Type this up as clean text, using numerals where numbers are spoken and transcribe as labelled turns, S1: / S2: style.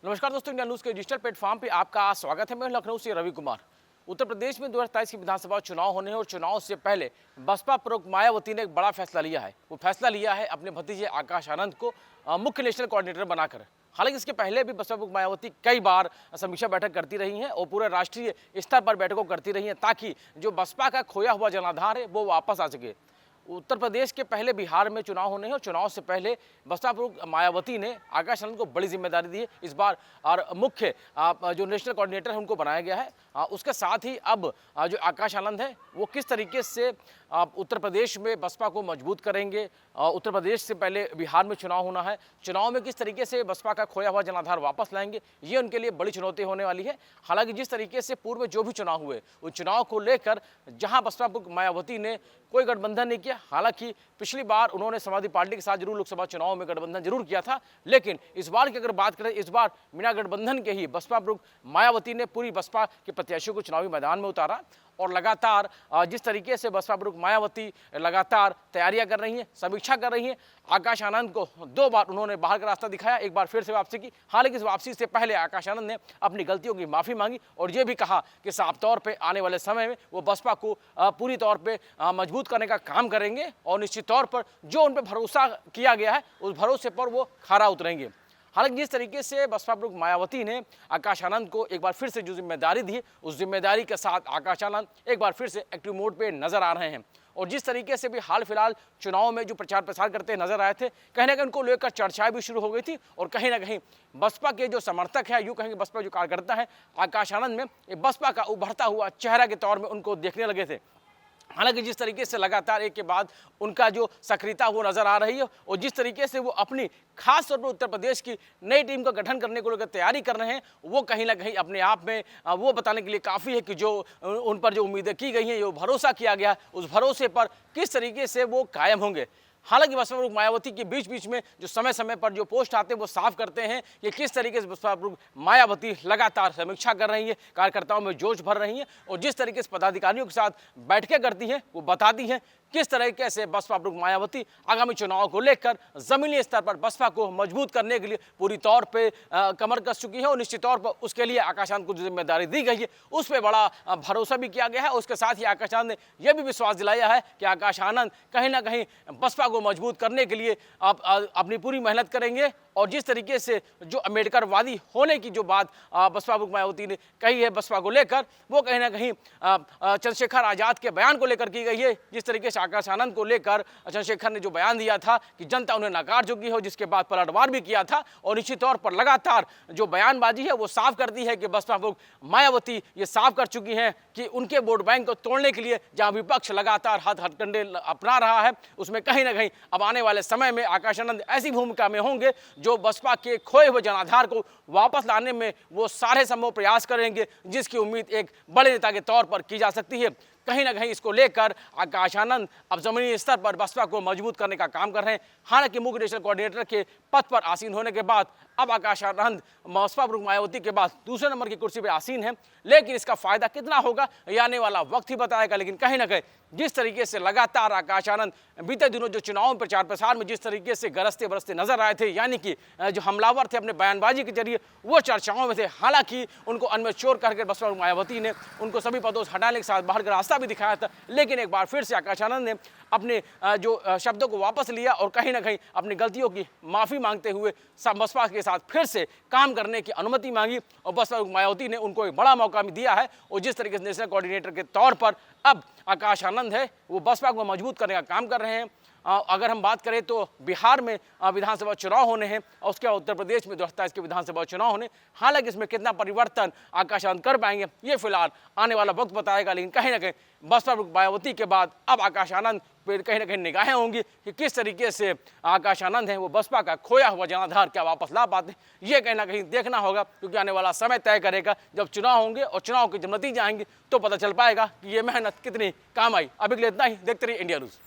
S1: नमस्कार दोस्तों, India news के डिजिटल प्लेटफॉर्म पे आपका स्वागत है। मैं लखनऊ से रवि कुमार। उत्तर प्रदेश में 2027 की विधानसभा चुनाव होने हैं और चुनाव से पहले बसपा प्रमुख मायावती ने एक बड़ा फैसला लिया है। वो फैसला लिया है अपने भतीजे आकाश आनंद को मुख्य नेशनल कोऑर्डिनेटर बनाकर। हालांकि इसके पहले भी बसपा प्रमुख मायावती कई बार समीक्षा बैठक करती रही हैं और पूरे राष्ट्रीय स्तर पर बैठकों करती रही हैं ताकि जो बसपा का खोया हुआ जनाधार है वो वापस आ सके। उत्तर प्रदेश के पहले बिहार में चुनाव होने हैं और चुनाव से पहले बसपा प्रमुख मायावती ने आकाश आनंद को बड़ी जिम्मेदारी दी है इस बार और मुख्य जो नेशनल कोऑर्डिनेटर है उनको बनाया गया है। उसके साथ ही अब जो आकाश आनंद है वो किस तरीके से उत्तर प्रदेश में बसपा को मजबूत करेंगे। उत्तर प्रदेश से पहले बिहार में चुनाव होना है, चुनाव में किस तरीके से बसपा का खोया हुआ जनाधार वापस लाएंगे, ये उनके लिए बड़ी चुनौती होने वाली है। हालांकि जिस तरीके से पूर्व में जो भी चुनाव हुए उन चुनाव को लेकर जहां बसपा प्रमुख मायावती ने कोई गठबंधन नहीं किया, हालांकि पिछली बार उन्होंने समाजवादी पार्टी के साथ जरूर लोकसभा चुनाव में गठबंधन जरूर किया था, लेकिन इस बार की अगर बात करें, इस बार बिना गठबंधन के ही बसपा प्रमुख मायावती ने पूरी बसपा के प्रत्याशियों को चुनावी मैदान में उतारा और लगातार जिस तरीके से बसपा प्रमुख मायावती लगातार तैयारियां कर रही हैं, समीक्षा कर रही हैं। आकाश आनंद को 2 बार उन्होंने बाहर का रास्ता दिखाया, एक बार फिर से वापसी की। हालांकि इस वापसी से पहले आकाश आनंद ने अपनी गलतियों की माफी मांगी और ये भी कहा कि साफ तौर पे आने वाले समय में वो बसपा को पूरी तौर पे मजबूत करने का काम करेंगे और निश्चित तौर पर जो उन पर भरोसा किया गया है उस भरोसे पर वो खरा उतरेंगे। हालांकि जिस तरीके से बसपा प्रमुख मायावती ने आकाश आनंद को एक बार फिर से जो जिम्मेदारी दी है, उस जिम्मेदारी के साथ आकाश आनंद एक बार फिर से एक्टिव मोड पे नजर आ रहे हैं। और जिस तरीके से भी हाल फिलहाल चुनाव में जो प्रचार प्रसार करते नजर आए थे, कहीं ना कहीं उनको लेकर चर्चाएं भी शुरू हो गई थी और कहीं ना कहीं बसपा के जो समर्थक है, यूं कहेंगे बसपा जो कार्यकर्ता है, आकाश आनंद में बसपा का उभरता हुआ चेहरा के तौर में उनको देखने लगे थे। हालांकि जिस तरीके से लगातार एक के बाद उनका जो सक्रियता वो नजर आ रही है और जिस तरीके से वो अपनी खास तौर पर उत्तर प्रदेश की नई टीम का गठन करने को लेकर तैयारी कर रहे हैं, वो कहीं ना कहीं अपने आप में वो बताने के लिए काफ़ी है कि जो उन पर जो उम्मीदें की गई हैं, जो भरोसा किया गया, उस भरोसे पर किस तरीके से वो कायम होंगे। हालांकि बसपा प्रमुख मायावती के बीच बीच में जो समय समय पर जो पोस्ट आते हैं वो साफ करते हैं कि किस तरीके से बसपा प्रमुख मायावती लगातार समीक्षा कर रही है, कार्यकर्ताओं में जोश भर रही हैं और जिस तरीके से पदाधिकारियों के साथ बैठकें करती हैं वो बताती हैं किस तरीके से बसपा प्रमुख मायावती आगामी चुनाव को लेकर जमीनी स्तर पर बसपा को मजबूत करने के लिए पूरी तौर पे कमर कस चुकी है और निश्चित तौर पर उसके लिए आकाश आनंद को जो जिम्मेदारी दी गई है उस पर बड़ा भरोसा भी किया गया है। उसके साथ ही आकाश आनंद ने यह भी विश्वास दिलाया है कि आकाश आनंद कहीं ना कहीं बसपा को मजबूत करने के लिए अपनी पूरी मेहनत करेंगे और जिस तरीके से जो अम्बेडकरवादी होने की जो बात बसपा प्रमुख मायावती ने कही है बसपा को लेकर, वो कहीं ना कहीं चंद्रशेखर आज़ाद के बयान को लेकर की गई है। जिस तरीके से आकाश आनंद को लेकर चंद्रशेखर ने जो बयान दिया था कि जनता उन्हें नकार चुकी है, जिसके बाद पलटवार भी किया था और निश्चित तौर पर लगातार जो बयानबाजी है वो साफ करती है कि बसपा प्रमुख मायावती ये साफ कर चुकी हैं कि उनके वोट बैंक को तोड़ने के लिए जहां विपक्ष लगातार हथकंडे अपना रहा है, उसमें कहीं ना कहीं अब आने वाले समय में आकाश आनंद ऐसी भूमिका में होंगे जो बसपा के खोए हुए जनाधार को वापस लाने में वो सारे संभव प्रयास करेंगे, जिसकी उम्मीद एक बड़े नेता के तौर पर की जा सकती है। कहीं ना कहीं इसको लेकर आकाश आनंद अब जमीनी स्तर पर बसपा को मजबूत करने का काम कर रहे हैं। हालांकि मुख्य नेशनल कोऑर्डिनेटर के पद पर आसीन होने के बाद अब आकाश आनंद बसपा प्रमुख मायावती के बाद दूसरे नंबर की कुर्सी पर आसीन है, लेकिन इसका फायदा कितना होगा ये आने वाला वक्त ही बताएगा। लेकिन कहीं ना कहीं जिस तरीके से लगातार आकाश आनंद बीते दिनों जो चुनाव प्रचार प्रसार में जिस तरीके से गरजते बरसते नजर आए थे, यानी कि जो हमलावर थे अपने बयानबाजी के जरिए वो चर्चाओं में थे। हालांकि उनको अनमेच्योर करके बसपा मायावती ने उनको सभी पदों से हटाने के साथ बाहर का रास्ता भी दिखाया था, लेकिन एक बार फिर से आकाश आनंद ने अपने जो शब्दों को वापस लिया और कहीं ना कहीं अपनी गलतियों की माफ़ी मांगते हुए बसपा के साथ फिर से काम करने की अनुमति मांगी और बसपा मायावती ने उनको एक बड़ा मौका भी दिया है। और जिस तरीके से नेशनल कोऑर्डिनेटर के तौर पर अब आकाश आनंद है वो बसपा को मजबूत करने का काम कर रहे हैं। अगर हम बात करें तो बिहार में विधानसभा चुनाव होने हैं और उसके बाद उत्तर प्रदेश में 2027 के विधानसभा चुनाव होने। हालांकि इसमें कितना परिवर्तन आकाश आनंद कर पाएंगे ये फिलहाल आने वाला वक्त बताएगा, लेकिन कहीं ना कहीं बसपा मायावती के बाद अब आकाश आनंद पर कहीं ना कहीं निगाहें होंगी कि किस तरीके से आकाश आनंद है वो बसपा का खोया हुआ जनाधार क्या वापस ला पाते हैं। ये कहीं ना कहीं देखना होगा, क्योंकि आने वाला समय तय करेगा। जब चुनाव होंगे और चुनाव के जब नतीजे आएंगे तो पता चल पाएगा कि ये मेहनत कितनी काम आई। अभी के लिए इतना ही, देखते रहिए इंडिया न्यूज़।